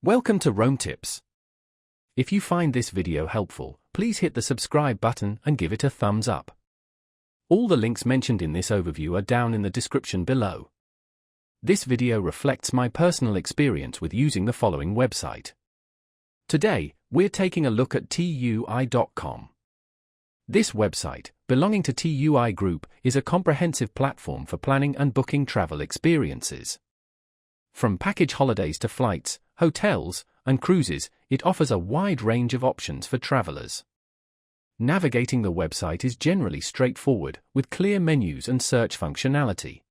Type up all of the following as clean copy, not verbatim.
Welcome to Rome Tips. If you find this video helpful, please hit the subscribe button and give it a thumbs up. All the links mentioned in this overview are down in the description below. This video reflects my personal experience with using the following website. Today, we're taking a look at TUI.com. This website, belonging to TUI Group, is a comprehensive platform for planning and booking travel experiences. From package holidays to flights, hotels, and cruises, it offers a wide range of options for travelers. Navigating the website is generally straightforward, with clear menus and search functionality.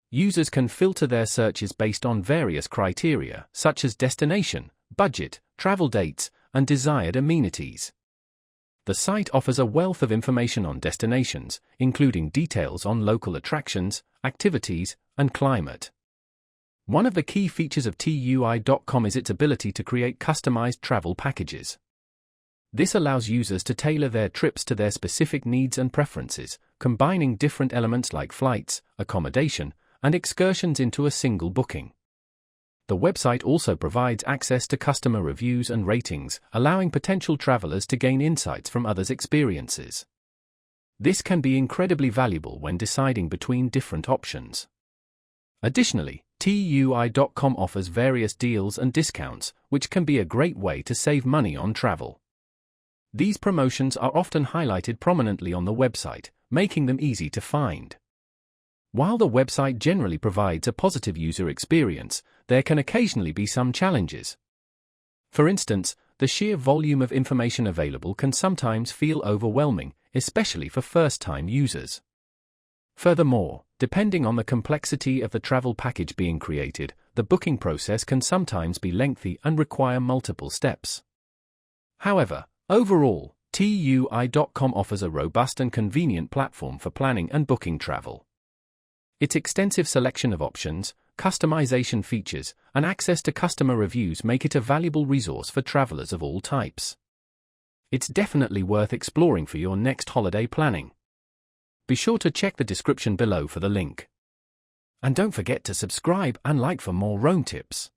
Users can filter their searches based on various criteria, such as destination, budget, travel dates, and desired amenities. The site offers a wealth of information on destinations, including details on local attractions, activities, and climate. One of the key features of TUI.com is its ability to create customized travel packages. This allows users to tailor their trips to their specific needs and preferences, combining different elements like flights, accommodation, and excursions into a single booking. The website also provides access to customer reviews and ratings, allowing potential travelers to gain insights from others' experiences. This can be incredibly valuable when deciding between different options. Additionally, TUI.com offers various deals and discounts, which can be a great way to save money on travel. These promotions are often highlighted prominently on the website, making them easy to find. While the website generally provides a positive user experience, there can occasionally be some challenges. For instance, the sheer volume of information available can sometimes feel overwhelming, especially for first-time users. Furthermore, depending on the complexity of the travel package being created, the booking process can sometimes be lengthy and require multiple steps. However, overall, TUI.com offers a robust and convenient platform for planning and booking travel. Its extensive selection of options, customization features, and access to customer reviews make it a valuable resource for travelers of all types. It's definitely worth exploring for your next holiday planning. Be sure to check the description below for the link. And don't forget to subscribe and like for more Rome tips.